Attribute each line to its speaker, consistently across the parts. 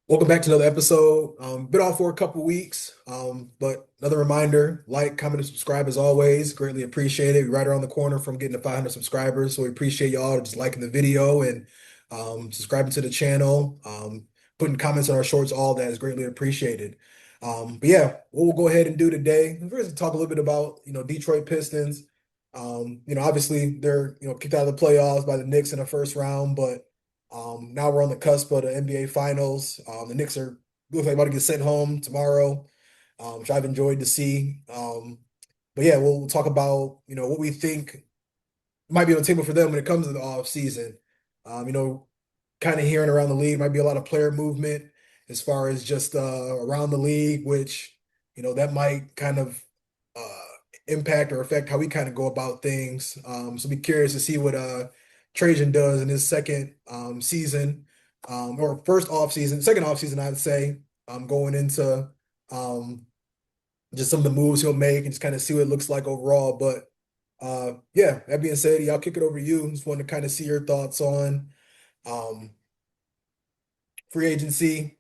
Speaker 1: Welcome back to another episode. Been off for a couple weeks, but another reminder, like, comment, and subscribe as always. Greatly appreciate it. We're right around the corner from getting to 500 subscribers, so we appreciate y'all just liking the video and subscribing to the channel, putting comments on our shorts. All that is greatly appreciated. But yeah, what we'll go ahead and do today, we're going to talk a little bit about Detroit Pistons. Obviously they're kicked out of the playoffs by the Knicks in the first round, but now we're on the cusp of the NBA Finals. The Knicks are look like about to get sent home tomorrow, which I've enjoyed to see. But yeah, we'll talk about what we think might be on the table for them when it comes to the off season. Kind of hearing around the league might be a lot of player movement as far as just around the league, which that might kind of uh, impact or affect how we kind of go about things. So be curious to see what Trajan does in his second season, or first off season, second off season, I'd say, going into um, just some of the moves he'll make and just kind of see what it looks like overall. But yeah, that being said, yeah, I'll kick it over to you. Just want to kind of see your thoughts on um, free agency,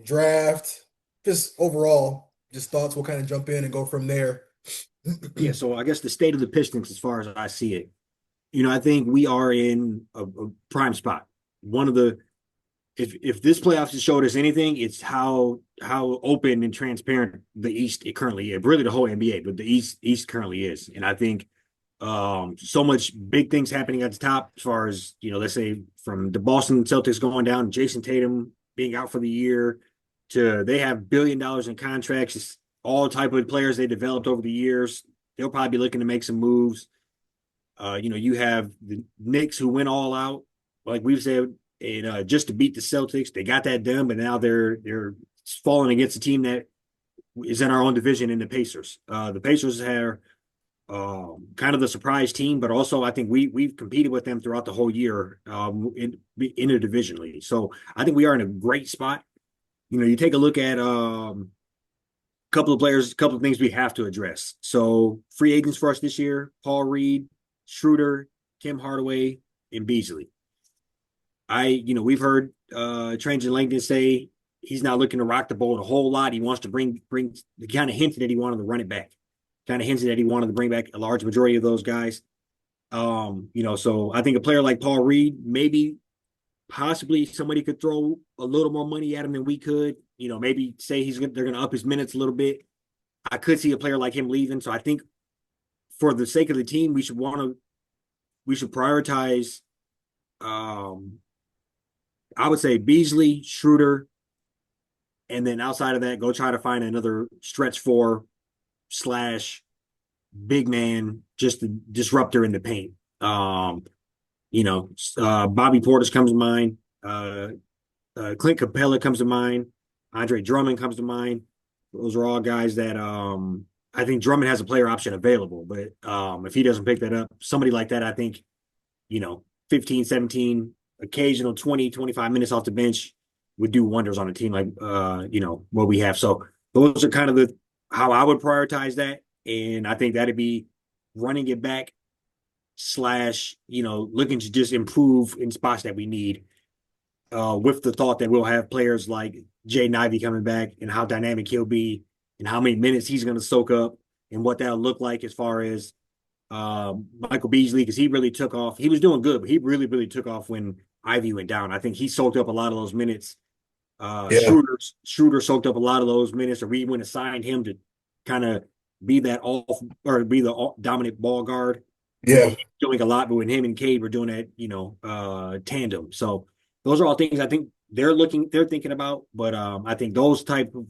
Speaker 1: draft, just overall, just thoughts. We'll kind of jump in and go from there.
Speaker 2: Yeah, so I guess the state of the Pistons, as far as I see it, I think we are in a prime spot. One of the if this playoffs has showed us anything, it's how open and transparent the East it currently is. Really, the whole NBA, but the East currently is, and I think so much big things happening at the top as far as let's say from the Boston Celtics going down, Jason Tatum being out for the year, to they have $1 billion in contracts. It's all type of players they developed over the years. They'll probably be looking to make some moves. You have the Knicks who went all out, like we've said, and just to beat the Celtics. They got that done, but now they're falling against a team that is in our own division in the Pacers. The Pacers are kind of the surprise team, but also I think we've competed with them throughout the whole year interdivisionally. So I think we are in a great spot. You take a look at a couple of players, a couple of things we have to address. So free agents for us this year: Paul Reed, Schroeder, Tim Hardaway, and Beasley. We've heard Trajan Langdon say he's not looking to rock the boat a whole lot. He wants to bring the kind of hinted that he wanted to run it back, kind of hinted that he wanted to bring back a large majority of those guys. So I think a player like Paul Reed, maybe possibly somebody could throw a little more money at him than we could. Maybe say they're going to up his minutes a little bit. I could see a player like him leaving. So I think for the sake of the team, we should prioritize. Um, I would say Beasley, Schroeder, and then outside of that, go try to find another stretch four slash big man, just a disruptor in the paint. Bobby Portis comes to mind. Clint Capella comes to mind. Andre Drummond comes to mind. Those are all guys that I think Drummond has a player option available, but if he doesn't pick that up, somebody like that, I think, 15, 17, occasional 20, 25 minutes off the bench would do wonders on a team like what we have. So those are kind of the how I would prioritize that. And I think that'd be running it back slash, looking to just improve in spots that we need, with the thought that we'll have players like Jay Ivey coming back and how dynamic he'll be and how many minutes he's going to soak up and what that'll look like as far as Michael Beasley, because he really took off. He was doing good, but he really, really took off when Ivy went down. I think he soaked up a lot of those minutes.
Speaker 1: Yeah,
Speaker 2: Schroeder soaked up a lot of those minutes, or we went and signed him to kind of be that off or be the dominant ball guard.
Speaker 1: yeah.
Speaker 2: Doing a lot, but when him and Cade were doing that, tandem. So those are all things I think they're thinking about. But I think those type of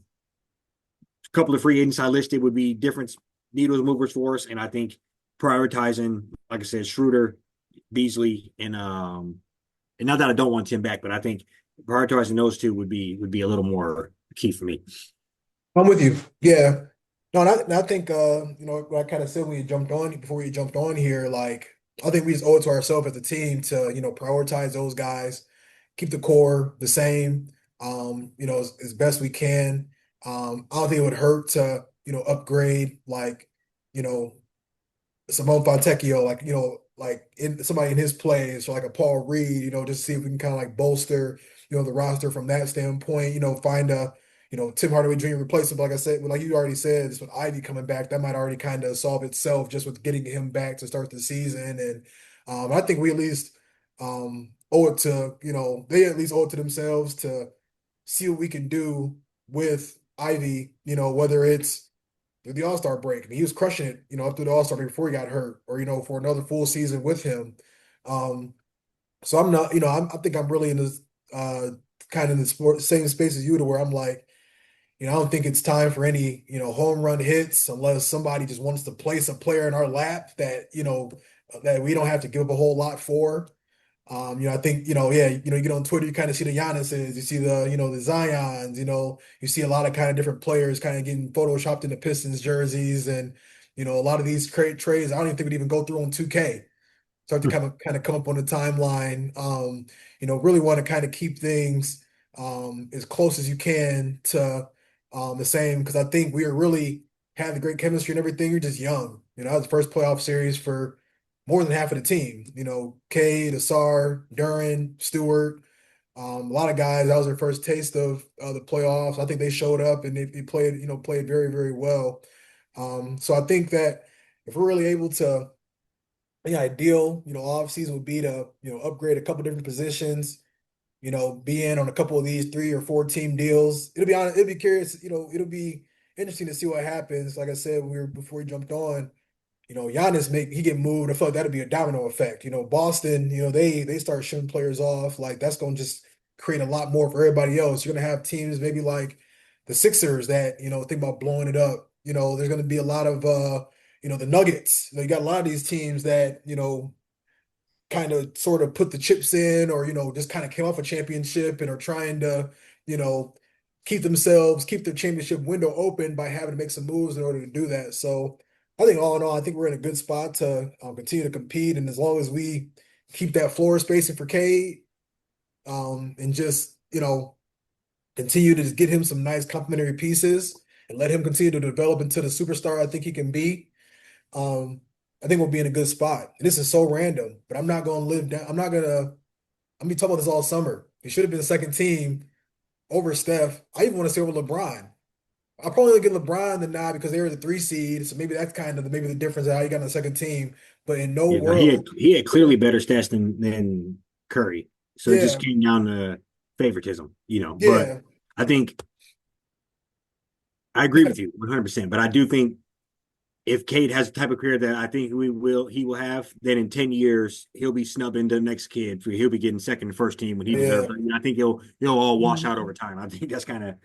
Speaker 2: couple of free agents I listed would be different needles movers for us. And I think prioritizing, like I said, Schroeder, Beasley, and not that I don't want Tim back, but I think prioritizing those two would be a little more key for me.
Speaker 1: I'm with you. Yeah. No, and I think what I kind of said when you jumped on before you jumped on here, like I think we just owe it to ourselves as a team to, prioritize those guys, keep the core the same, as best we can. I don't think it would hurt to, upgrade like, you know, Simone Fontecchio, like, like in somebody in his place, so like a Paul Reed, just see if we can kind of like bolster, the roster from that standpoint, find a, Tim Hardaway Jr. replacement. Like I said, like you already said, just with Ivy coming back, that might already kind of solve itself just with getting him back to start the season. And I think we at least owe it to, they at least owe it to themselves to see what we can do with Ivy, whether it's through the All-Star break. I mean, he was crushing it, up through the All-Star break before he got hurt, or for another full season with him. Um, so I'm not, I think I'm really in this kind of the same space as you, to where I'm like, I don't think it's time for any, home run hits unless somebody just wants to place a player in our lap that, that we don't have to give up a whole lot for. I think, yeah, you get on Twitter, you kind of see the Giannis's, you see the, the Zions, you see a lot of kind of different players kind of getting photoshopped into Pistons jerseys, and, a lot of these trades, I don't even think would even go through on 2K. Start to kind of come up on the timeline. Really want to kind of keep things as close as you can to the same, because I think we are really have the great chemistry and everything. You're just young. That was the first playoff series for more than half of the team. Cade, Asar, Duran, Stewart, a lot of guys. That was their first taste of the playoffs. I think they showed up and they played, played very, very well. So I think that if we're really able to, the ideal, off season would be to, upgrade a couple different positions, be in on a couple of these 3 or 4 team deals. It'll be curious, it'll be interesting to see what happens. Like I said, before we jumped on, Giannis he get moved. I feel like that'd be a domino effect. Boston, they start shooting players off. Like that's gonna just create a lot more for everybody else. You're gonna have teams maybe like the Sixers that, think about blowing it up. There's gonna be a lot of the Nuggets. You got a lot of these teams that, kind of sort of put the chips in, or just kind of came off a championship and are trying to, you know keep their championship window open by having to make some moves in order to do that. So I think all in all, I think we're in a good spot to continue to compete, and as long as we keep that floor spacing for Cade, and just continue to just get him some nice complementary pieces and let him continue to develop into the superstar I think he can be. I think we'll be in a good spot. And this is so random, but I'm not going to live down. I'm be talking about this all summer. He should have been second team over Steph. I even want to say over LeBron. I'll probably get LeBron the nod because they were the 3 seed. So maybe that's kind of maybe the difference of how he got in the second team. But in no
Speaker 2: Yeah, no,
Speaker 1: world,
Speaker 2: he had clearly better stats than Curry. So it just
Speaker 1: yeah,
Speaker 2: came down to favoritism, But
Speaker 1: yeah,
Speaker 2: I think I agree with you 100%. But I do think if Cade has the type of career that I think he will have, then in 10 years he'll be snubbing the next kid. He'll be getting second and first team when he deserves
Speaker 1: yeah,
Speaker 2: it. I think he'll all wash out over
Speaker 1: mhm,
Speaker 2: time. I think that's kind of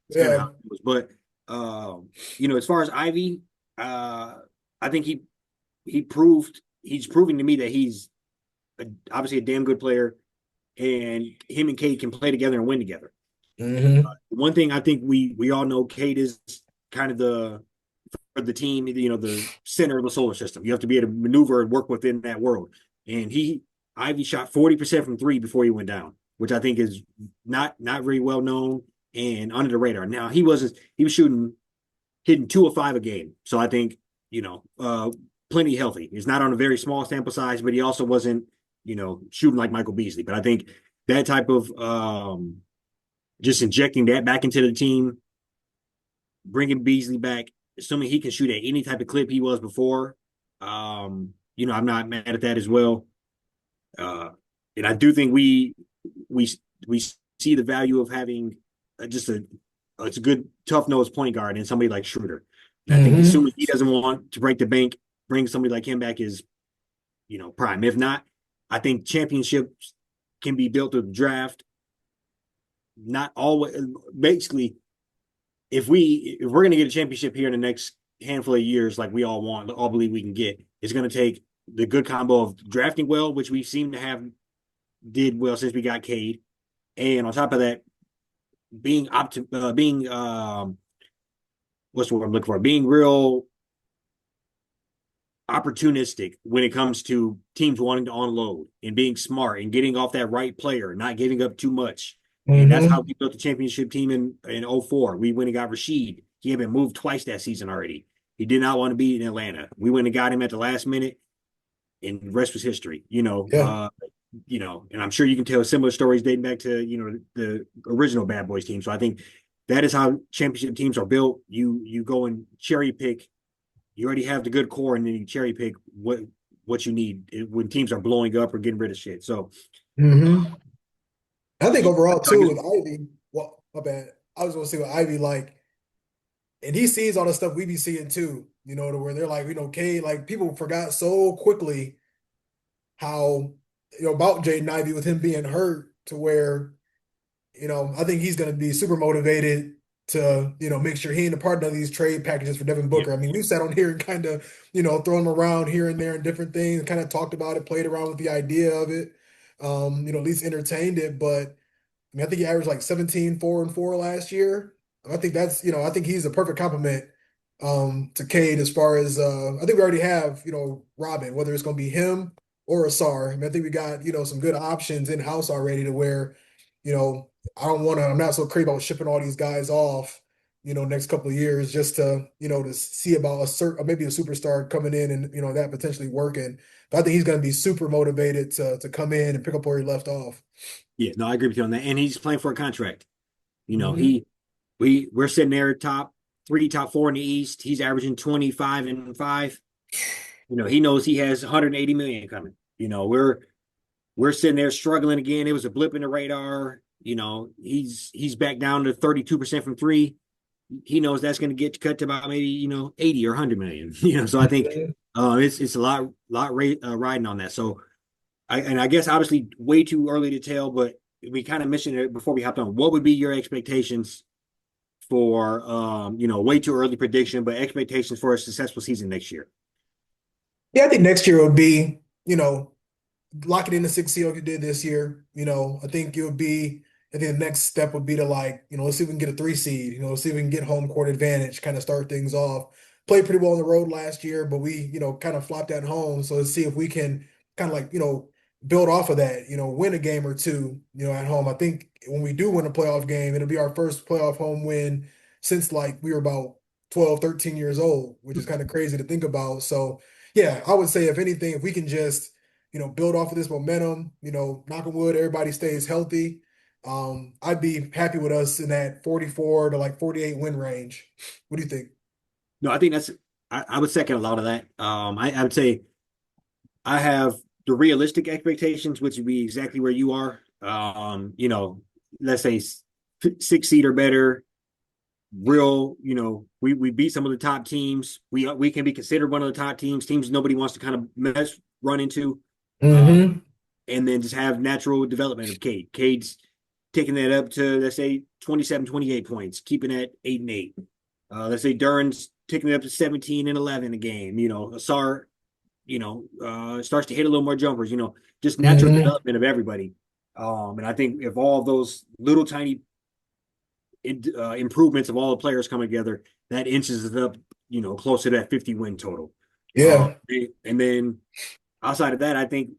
Speaker 1: yeah.
Speaker 2: how it goes. But as far as Ivy, I think he's proving to me that he's obviously a damn good player, and him and Cade can play together and win together.
Speaker 1: Hmm.
Speaker 2: One thing I think we all know, Cade is kind of for the team, the center of the solar system. You have to be able to maneuver and work within that world. And Ivy shot 40% from three before he went down, which I think is not very well known and under the radar. Now he was hitting 2 of 5 a game. So I think, plenty healthy. He's not on a very small sample size, but he also wasn't, shooting like Michael Beasley. But I think that type of just injecting that back into the team, bringing Beasley back, assuming he can shoot at any type of clip he was before. I'm not mad at that as well. And I do think we we see the value of having just it's a good tough nosed point guard and somebody like Schroeder. And I think
Speaker 1: Hmm.
Speaker 2: assuming he doesn't want to break the bank, bring somebody like him back is prime. If not, I think championships can be built through the draft. Not always. Basically, if we're going to get a championship here in the next handful of years, like we all believe we can get, it's going to take the good combo of drafting well, which we seem to have did well since we got Cade, and on top of that, being what's the word I'm looking for? Being real opportunistic when it comes to teams wanting to unload and being smart and getting off that right player, not giving up too much. And that's how
Speaker 1: Hmm.
Speaker 2: we built the championship team in 04. We went and got Rasheed. He had been moved twice that season already. He did not want to be in Atlanta. We went and got him at the last minute. and the rest was history.
Speaker 1: Yeah.
Speaker 2: And I'm sure you can tell similar stories dating back to the original Bad Boys team. So I think that is how championship teams are built. You go and cherry pick. You already have the good core, and then you cherry pick what you need when teams are blowing up or getting rid of shit. So
Speaker 1: Hmm. I think overall
Speaker 2: I
Speaker 1: too
Speaker 2: guess
Speaker 1: with Ivy, well, my bad. I was gonna say with Ivy, like, and he sees all the stuff we be seeing too, to where they're like, Cade, like people forgot so quickly how, about Jaden Ivey with him being hurt to where, I think he's gonna be super motivated to, make sure he ain't a part of these trade packages for Devin
Speaker 2: yeah,
Speaker 1: Booker. I mean, we've sat on here and kind of, thrown him around here and there and different things, kind of talked about it, played around with the idea of it, at least entertained it, but I mean, I think he averaged like 17, 4 and 4 last year. I think that's, I think he's a perfect complement to Cade as far as I think we already have, Robin, whether it's gonna be him or Asar. I mean, I think we got, some good options in house already to where, I'm not so crazy about shipping all these guys off, next couple of years just to, to see about a certain maybe a superstar coming in and that potentially working. But I think he's gonna be super motivated to come in and pick up where he left off.
Speaker 2: yeah. No, I agree with you on that. And he's playing for a contract. You know,
Speaker 1: Hmm.
Speaker 2: he we're sitting there top three, top four in the East. He's averaging 25 and 5. He knows he has 180 million coming. We're sitting there struggling again. It was a blip in the radar. He's back down to 32% from three. He knows that's going to get cut to about maybe 80 or 100 million. So I think it's a lot riding on that. So I guess obviously way too early to tell, but we kind of mentioned it before we hopped on. What would be your expectations for way too early prediction, but expectations for a successful season next year?
Speaker 1: Yeah, I think next year will be, lock it in the six seed like you did this year. I think it would be, I think the next step would be to like, let's see if we can get a three seed, let's see if we can get home court advantage, kind of start things off. Played pretty well on the road last year, but we, kind of flopped at home. So let's see if we can kind of like, build off of that, win a game or two, at home. I think when we do win a playoff game, it'll be our first playoff home win since like we were about 12, 13 years old, which is kind of crazy to think about. So yeah, I would say if anything, if we can just build off of this momentum, knock on wood, everybody stays healthy. I'd be happy with us in that 44 to like 48 win range. What do you think?
Speaker 2: No, I think I would second a lot of that. I would say I have the realistic expectations, which would be exactly where you are. Let's say 6 seed or better. We beat some of the top teams. We can be considered one of the top teams. Teams nobody wants to kind of run into. Uh,
Speaker 1: Hmm.
Speaker 2: and then just have natural development of Cade. Cade's taking that up to, let's say, 27, 28 points, keeping that 8 and 8. Let's say Duran's taking it up to 17 and 11 a game. Asar, starts to hit a little more jumpers, just natural
Speaker 1: Hmm.
Speaker 2: development of everybody. And I think if all of those little tiny improvements of all the players coming together, that inches it up, closer to that 50 win total.
Speaker 1: Yeah.
Speaker 2: And then outside of that, I think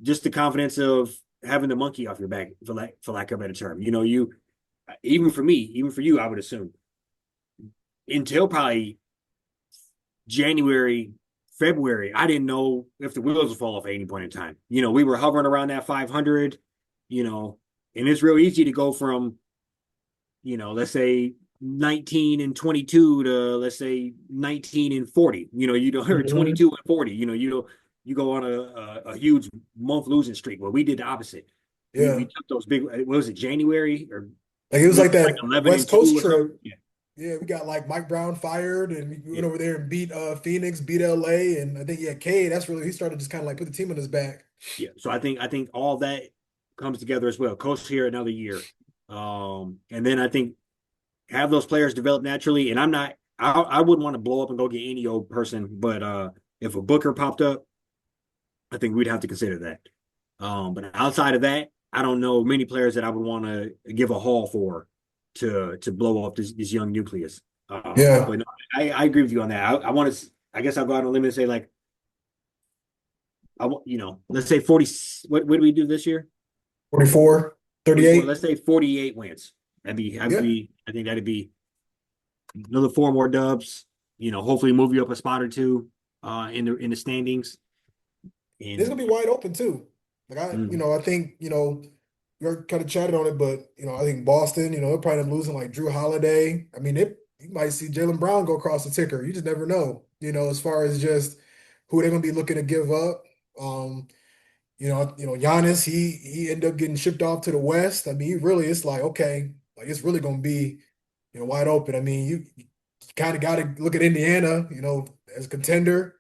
Speaker 2: just the confidence of having the monkey off your back, for lack of a better term. You even for me, even for you, I would assume until probably January, February, I didn't know if the wheels would fall off at any point in time. We were hovering around that 500. And it's real easy to go from let's say 19 and 22 to let's say 19 and 40. Or
Speaker 1: Hmm.
Speaker 2: 22 and 40. You go on a huge month losing streak. Well, we did the opposite. We
Speaker 1: Yeah.
Speaker 2: took those big. What was it, January, or
Speaker 1: Like it was
Speaker 2: we
Speaker 1: like
Speaker 2: were like
Speaker 1: that
Speaker 2: 11 and
Speaker 1: West
Speaker 2: 2
Speaker 1: Coast
Speaker 2: or something.
Speaker 1: trip.
Speaker 2: Yeah,
Speaker 1: Yeah, we got like Mike Brown fired and we
Speaker 2: yeah,
Speaker 1: went over there and beat Phoenix, beat LA. And I think, yeah, Cade, that's really, he started just kind of like put the team on his back.
Speaker 2: yeah. So I think all that comes together as well. Coach here another year, and then I think have those players develop naturally. And I wouldn't want to blow up and go get any old person, but if a Booker popped up, I think we'd have to consider that. But outside of that, I don't know many players that I would want to give a haul for to blow up this young nucleus.
Speaker 1: Yeah.
Speaker 2: But no, I agree with you on that. I want to. I guess I'll go out on a limb and say like I want let's say 40. What did we do this year?
Speaker 1: 44,
Speaker 2: 44.
Speaker 1: 38.
Speaker 2: Let's say 48 wins.
Speaker 1: Yeah.
Speaker 2: I think that'd be another four more dubs. Hopefully move you up a spot or two. in the standings.
Speaker 1: It's
Speaker 2: And
Speaker 1: gonna be wide open too. Like
Speaker 2: mm,
Speaker 1: I think, we're kind of chatted on it, but I think Boston, they're probably losing like Drew Holiday. I mean, you might see Jalen Brown go across the ticker. You just never know, as far as just who they're gonna be looking to give up. Um, Giannis, he ended up getting shipped off to the West. I mean, it's like, okay, like it's really gonna be, wide open. I mean, you kind of got to look at Indiana, as a contender.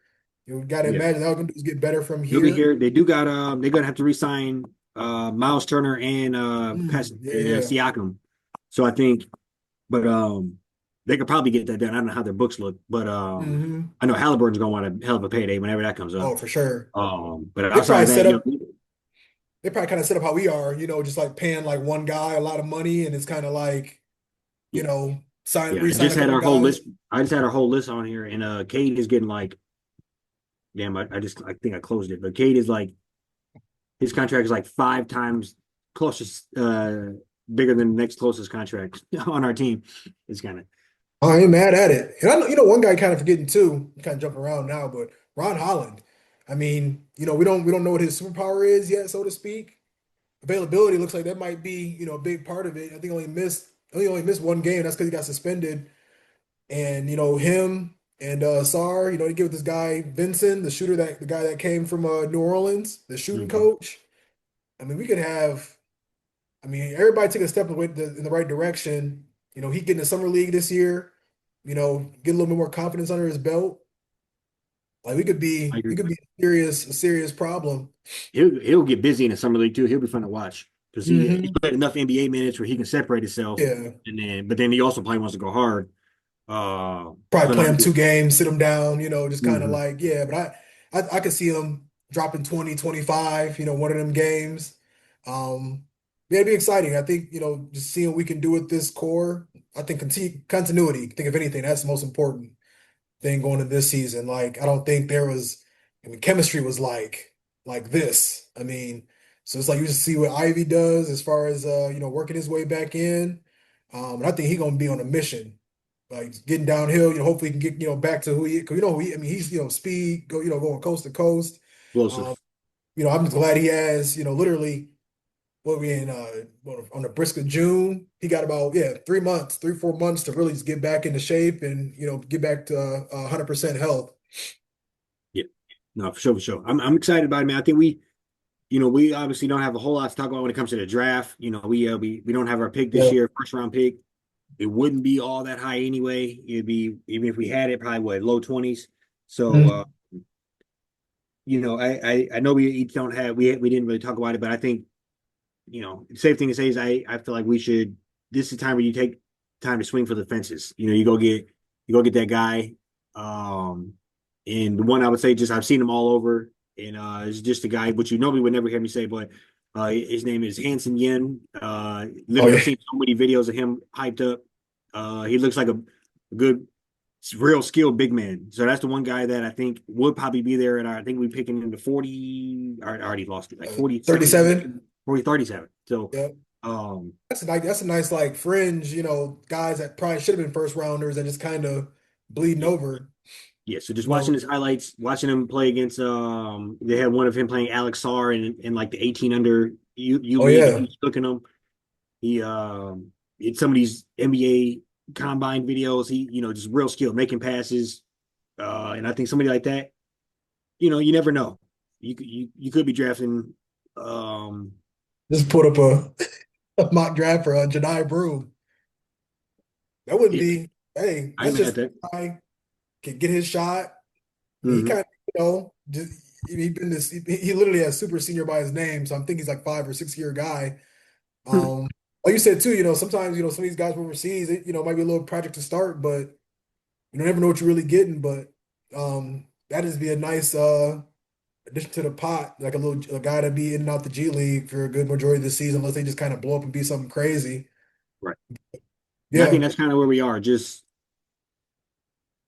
Speaker 1: You got to
Speaker 2: yeah,
Speaker 1: imagine how going to get better from
Speaker 2: he'll be
Speaker 1: here.
Speaker 2: here. They do got they're gonna have to re-sign Miles Turner and
Speaker 1: Yeah, yeah.
Speaker 2: Siakam. So I think, but they could probably get that done. I don't know how their books look, but
Speaker 1: Hmm.
Speaker 2: I know Halliburton's gonna want a hell of a payday whenever that comes up.
Speaker 1: Oh, for sure.
Speaker 2: But
Speaker 1: They
Speaker 2: outside
Speaker 1: probably
Speaker 2: of that,
Speaker 1: set up. They probably kind of set up how we are, just like paying like one guy a lot of money, and it's kind of like,
Speaker 2: yeah, yeah.
Speaker 1: re-sign a couple guys.
Speaker 2: I just had our whole list on here, and Cade is getting like, damn, I think I closed it, but Cade is like his contract is like 5 times closest, bigger than the next closest contract on our team. It's kind of
Speaker 1: I ain't mad at it. And I know, one guy kind of forgetting too, kind of jumping around now, but Ron Holland. I mean, we don't know what his superpower is yet, so to speak. Availability looks like that might be, a big part of it. I think he only missed one game. That's because he got suspended. And him and Sar, they give this guy Vincent, the guy that came from New Orleans, the shooting
Speaker 2: mhm.
Speaker 1: coach. I mean, we could have. I mean, everybody took a step in the right direction. He getting the summer league this year. Get a little bit more confidence under his belt. Like we could
Speaker 2: I
Speaker 1: be,
Speaker 2: agree.
Speaker 1: we could be a serious problem.
Speaker 2: He'll get busy in the summer league too. He'll be fun to watch because he's
Speaker 1: Hmm.
Speaker 2: played enough NBA minutes where he can separate himself,
Speaker 1: Yeah,
Speaker 2: and then he also probably wants to go hard.
Speaker 1: probably
Speaker 2: So
Speaker 1: play
Speaker 2: no,
Speaker 1: him 2 games, sit him down. Just kind of
Speaker 2: mhm.
Speaker 1: like yeah. But I could see him dropping 20, 25. One of them games. Yeah, it'd be exciting. I think just seeing what we can do with this core. I think continuity. I think if anything, that's the most important thing going into this season. Like, I don't think there was, I mean, chemistry was like this. I mean, so it's like you just see what Ivy does as far as working his way back in. And I think he's gonna be on a mission, like getting downhill. Hopefully he can get back to who he, cause I mean, he's speed, going coast to coast. Um,
Speaker 2: Explosive.
Speaker 1: I'm just glad he has literally what we in on the brisk of June. He got about 3 months, 3, 4 months to really just get back into shape and get back to 100% health.
Speaker 2: Yeah, no, for sure, for sure. I'm excited about it, man. I think we obviously don't have a whole lot to talk about when it comes to the draft. We don't have our pick this
Speaker 1: Yeah.
Speaker 2: year, first round pick. It wouldn't be all that high anyway. It'd be even if we had it, probably what low 20s. So
Speaker 1: Mhm.
Speaker 2: I know we each don't have we didn't really talk about it, but I think safe thing to say is I feel like we should. This is the time where you take time to swing for the fences. You go get that guy. Um, and the one I would say just I've seen him all over, and it's just a guy which you normally would never hear me say, but his name is Hanson Yen.
Speaker 1: Oh
Speaker 2: Literally, I've
Speaker 1: yeah.
Speaker 2: seen so many videos of him hyped up. He looks like a good, real skilled big man. So that's the one guy that I think would probably be there. And I think we picking him to 40. I already lost it, like 42nd,
Speaker 1: 37.
Speaker 2: 40, 37. So,
Speaker 1: Yeah.
Speaker 2: um,
Speaker 1: That's a nice like fringe, guys that probably should have been first rounders and just kind of bleeding
Speaker 2: yeah,
Speaker 1: over.
Speaker 2: yeah. So just
Speaker 1: You
Speaker 2: watching
Speaker 1: know,
Speaker 2: his highlights, watching him play against, they had one of him playing Alex Sarr in like the 18 under U
Speaker 1: oh
Speaker 2: League, and he
Speaker 1: yeah.
Speaker 2: was cooking them. He, in some of these NBA combine videos, he, just real skilled, making passes. And I think somebody like that, you never know. You could be drafting, um,
Speaker 1: Just put up a mock draft for Jedi Broom. That wouldn't
Speaker 2: yeah,
Speaker 1: be, hey,
Speaker 2: I
Speaker 1: that's
Speaker 2: even had
Speaker 1: just
Speaker 2: that.
Speaker 1: a guy can get his shot. I mean, he
Speaker 2: Mm-hmm.
Speaker 1: kind of, he literally has super senior by his name, so I'm thinking he's like 5 or 6 year guy. Like you said too, sometimes some of these guys from overseas, it might be a little project to start, but you never know what you're really getting. But that is be a nice addition to the pot, like a guy to be in and out the G League for a good majority of the season, unless they just kind of blow up and be something crazy.
Speaker 2: Right. And I think
Speaker 1: Yeah,
Speaker 2: that's kind of where we are. Just,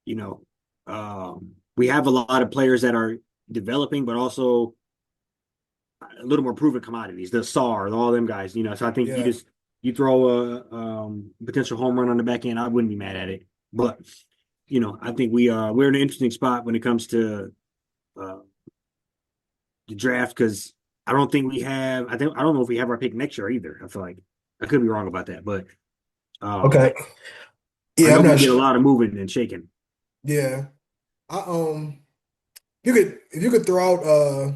Speaker 2: we have a lot of players that are developing, but also a little more proven commodities, the SAR, all them guys, So I think
Speaker 1: yeah.
Speaker 2: you throw a potential home run on the back end, I wouldn't be mad at it. But I think we're in an interesting spot when it comes to uh, the draft because I don't think we have. I don't know if we have our pick next year either. I feel like I could be wrong about that, but um,
Speaker 1: Okay.
Speaker 2: I
Speaker 1: Yeah,
Speaker 2: know
Speaker 1: I'm
Speaker 2: we
Speaker 1: not
Speaker 2: did a
Speaker 1: sure.
Speaker 2: lot of moving and shaking.
Speaker 1: Yeah. I you could if you could throw out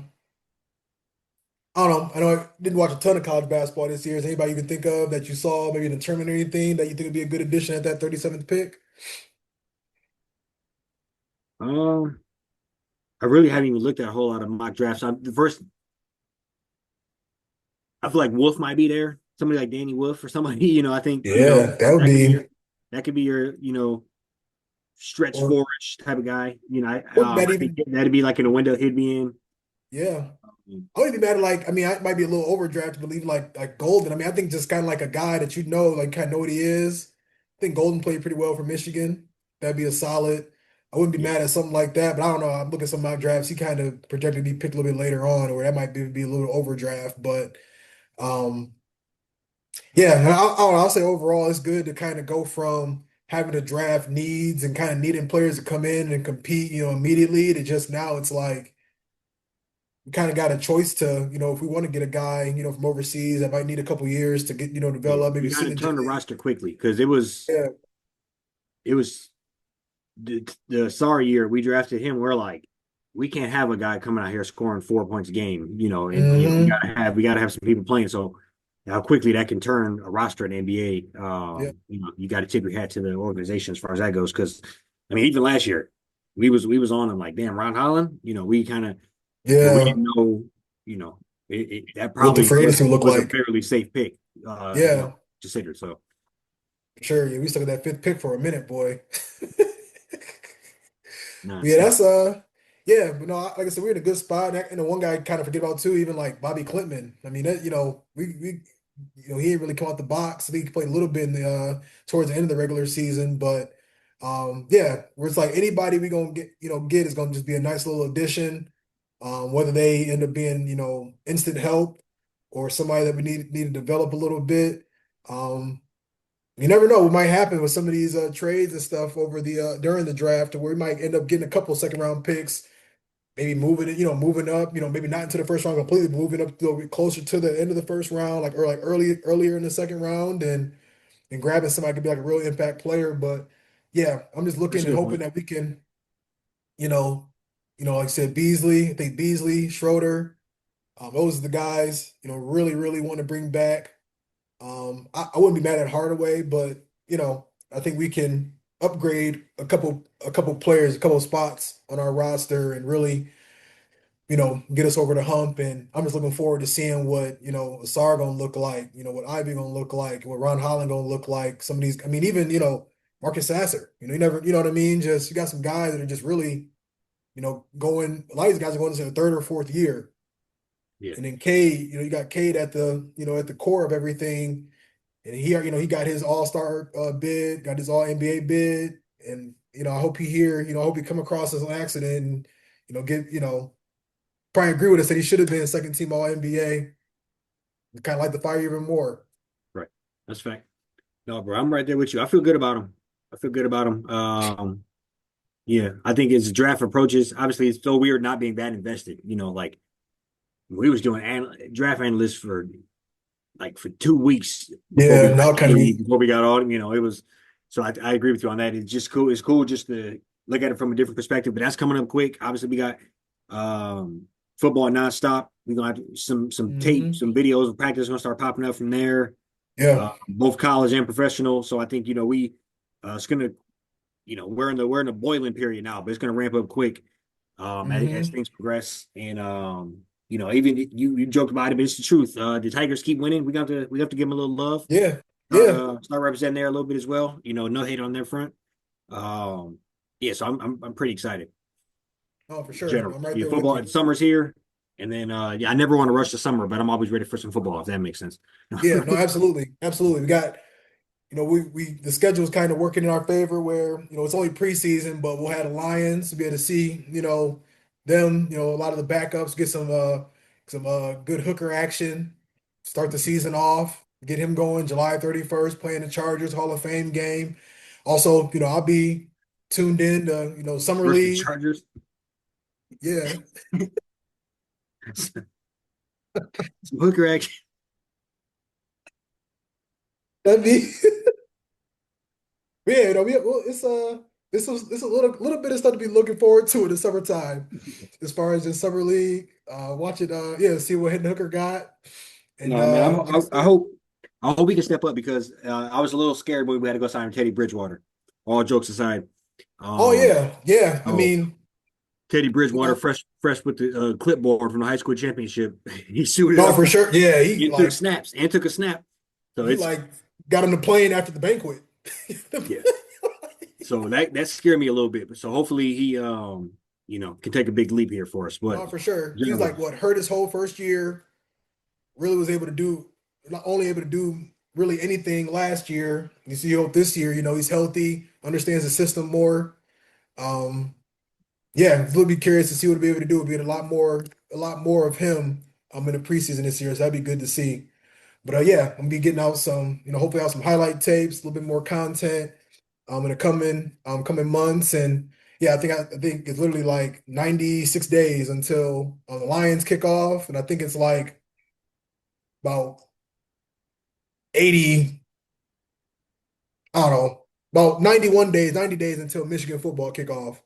Speaker 1: I don't know. I know I didn't watch a ton of college basketball this year. Is anybody you can think of that you saw maybe in the tournament or anything that you think would be a good addition at that 37th pick?
Speaker 2: Um, I really haven't even looked at a whole lot of mock drafts. The first, I feel like Wolf might be there. Somebody like Danny Wolf or somebody. I think
Speaker 1: Yeah, that would
Speaker 2: that could be
Speaker 1: be
Speaker 2: your stretch
Speaker 1: or
Speaker 2: four-ish type of guy.
Speaker 1: wouldn't
Speaker 2: I
Speaker 1: that
Speaker 2: think
Speaker 1: even
Speaker 2: that'd be like in a window he'd be in.
Speaker 1: yeah. I wouldn't be mad at like I mean I might be a little overdrafted, but even like Golden. I mean I think just kind of like a guy that you know like kind of know what he is. I think Golden played pretty well for Michigan. That'd be a solid. I wouldn't be
Speaker 2: Yeah,
Speaker 1: mad at something like that, but I don't know. I'm looking at some of my drafts. He kind of projected to be picked a little bit later on, or that might be a little overdraft. But um, yeah, and I'll say overall, it's good to kind of go from having to draft needs and kind of needing players to come in and compete, immediately to just now it's like we kind of got a choice to, if we want to get a guy, from overseas that might need a couple years to get,
Speaker 2: yeah.
Speaker 1: develop, maybe
Speaker 2: We got
Speaker 1: sit
Speaker 2: to
Speaker 1: in.
Speaker 2: turn the roster quickly because it was the sorry year we drafted him. We're like, we can't have a guy coming out here scoring 4 points a game, and
Speaker 1: Hmm.
Speaker 2: we gotta have some people playing. So how quickly that can turn a roster in the NBA.
Speaker 1: Yeah.
Speaker 2: You got to tip your hat to the organization as far as that goes. Because I mean, even last year, we was on him like, damn, Ron Holland. We kind of we
Speaker 1: Yeah.
Speaker 2: didn't know, that
Speaker 1: What the
Speaker 2: probably
Speaker 1: free agency would look
Speaker 2: was a
Speaker 1: like.
Speaker 2: fairly safe pick.
Speaker 1: Yeah,
Speaker 2: Consider so.
Speaker 1: sure. Yeah, we stuck at that fifth pick for a minute, boy. Yeah,
Speaker 2: Nonstop.
Speaker 1: that's yeah, but no, like I said, we're in a good spot. And the one guy kind of forget about too, even like Bobby Clintman. I mean, that, we he didn't really come out the box. I think he played a little bit in the towards the end of the regular season, but yeah, where it's like anybody we gonna get is gonna just be a nice little addition. Whether they end up being, instant help or somebody that we need to develop a little bit. Um, you never know what might happen with some of these trades and stuff over the during the draft, where we might end up getting a couple second round picks, maybe moving it, moving up, maybe not into the first round completely, but moving up a little bit closer to the end of the first round, like earlier in the second round, and grabbing somebody could be like a real impact player. But yeah, I'm just
Speaker 2: That's
Speaker 1: looking
Speaker 2: a
Speaker 1: and
Speaker 2: good
Speaker 1: hoping
Speaker 2: point.
Speaker 1: that we can, you know, like I said, Beasley, I think Beasley, Schroeder, those are the guys, really, really want to bring back. I wouldn't be mad at Hardaway, but I think we can upgrade a couple players, a couple spots on our roster and really, get us over the hump. And I'm just looking forward to seeing what, Asar gonna look like, what Ivy gonna look like, what Ron Holland gonna look like. Some of these, I mean, even, Marcus Sasser, you never, you know what I mean? Just you got some guys that are just really, going, a lot of these guys are going into the third or fourth year.
Speaker 2: Yeah.
Speaker 1: And then Cade, you got Cade at the core of everything. And he got his All-Star bid, got his All NBA bid, and I hope I hope he come across as an accident, and get probably agree with us that he should have been second team All NBA, kind of like the fire even more.
Speaker 2: Right. That's fact. No, bro, I'm right there with you. I feel good about him. I feel good about him. Yeah, I think as the draft approaches, obviously it's so weird not being that invested. Like we was doing draft analysts for 2 weeks before we
Speaker 1: Yeah,
Speaker 2: got
Speaker 1: now kind of
Speaker 2: Katie,
Speaker 1: be
Speaker 2: before we got all. It was. So I agree with you on that. It's just cool. It's cool just to look at it from a different perspective. But that's coming up quick. Obviously, we got um, football nonstop. We're gonna have some tape,
Speaker 1: hmm
Speaker 2: some videos of practice gonna start popping up from there.
Speaker 1: yeah,
Speaker 2: Both college and professional. So I think we it's gonna we're in the boiling period now, but it's gonna ramp up quick as
Speaker 1: hmm
Speaker 2: things progress. And even you joked about it, but it's the truth. The Tigers keep winning. We have to give them a little love.
Speaker 1: yeah,
Speaker 2: Start
Speaker 1: yeah.
Speaker 2: uh start representing there a little bit as well. No hate on their front. Um yeah, so I'm pretty excited
Speaker 1: Oh, for
Speaker 2: in
Speaker 1: sure,
Speaker 2: general.
Speaker 1: I'm right
Speaker 2: Yeah,
Speaker 1: there with
Speaker 2: football
Speaker 1: you.
Speaker 2: summer's here. And then yeah, I never want to rush the summer, but I'm always ready for some football, if that makes sense.
Speaker 1: Yeah, no, absolutely, absolutely. We got we the schedule is kind of working in our favor where, it's only preseason, but we'll have the Lions to be able to see, them, a lot of the backups, get some good hooker action, start the season off, get him going July 31st, playing the Chargers Hall of Fame game. Also, I'll be tuned in to, summer
Speaker 2: versus the
Speaker 1: league.
Speaker 2: Chargers.
Speaker 1: Yeah,
Speaker 2: Some hooker action.
Speaker 1: that'd be yeah. Well, it's a little bit of stuff to be looking forward to in the summertime, as far as the summer league. Watch it. Yeah, see what Hidden Hooker got, and
Speaker 2: No, man,
Speaker 1: like I said,
Speaker 2: I hope we can step up because I was a little scared when we had to go sign Teddy Bridgewater. All jokes aside,
Speaker 1: oh
Speaker 2: um,
Speaker 1: yeah, yeah. I
Speaker 2: oh
Speaker 1: mean,
Speaker 2: Teddy
Speaker 1: you
Speaker 2: Bridgewater,
Speaker 1: know,
Speaker 2: fresh with the clipboard from the high school championship, he suited
Speaker 1: no,
Speaker 2: up
Speaker 1: for sure. Yeah,
Speaker 2: and took snaps and took a snap. So
Speaker 1: he
Speaker 2: it's
Speaker 1: like got on the plane after the banquet.
Speaker 2: yeah. So that scared me a little bit. So hopefully he can take a big leap here for us. But
Speaker 1: No, for sure. He's
Speaker 2: generally,
Speaker 1: like what hurt his whole first year. Really was able to do not only able to do really anything last year. You see, hope this year, he's healthy, understands the system more. Um, yeah, we'll be curious to see what he'll be able to do. It'll be a lot more of him in the preseason this year. So that'd be good to see. But yeah, I'm gonna be getting out some, hopefully out some highlight tapes, a little bit more content in the coming months. And yeah, I think it's literally like 96 days until the Lions kick off. And I think it's like about 80, I don't know, about 91 days, 90 days until Michigan football kickoff.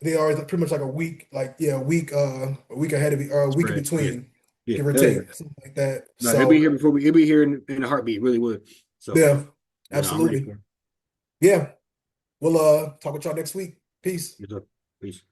Speaker 1: They are pretty much like a week, like yeah, a week ahead of or a week in
Speaker 2: spread. Yeah,
Speaker 1: between,
Speaker 2: yeah,
Speaker 1: give or
Speaker 2: hell yeah.
Speaker 1: take, something like that.
Speaker 2: No, he'll be
Speaker 1: So
Speaker 2: here before he'll be here in a heartbeat. Really would. So,
Speaker 1: yeah,
Speaker 2: but no, I'm ready for
Speaker 1: absolutely.
Speaker 2: it.
Speaker 1: Yeah. We'll talk with y'all next week. Peace.
Speaker 2: Good luck. Peace.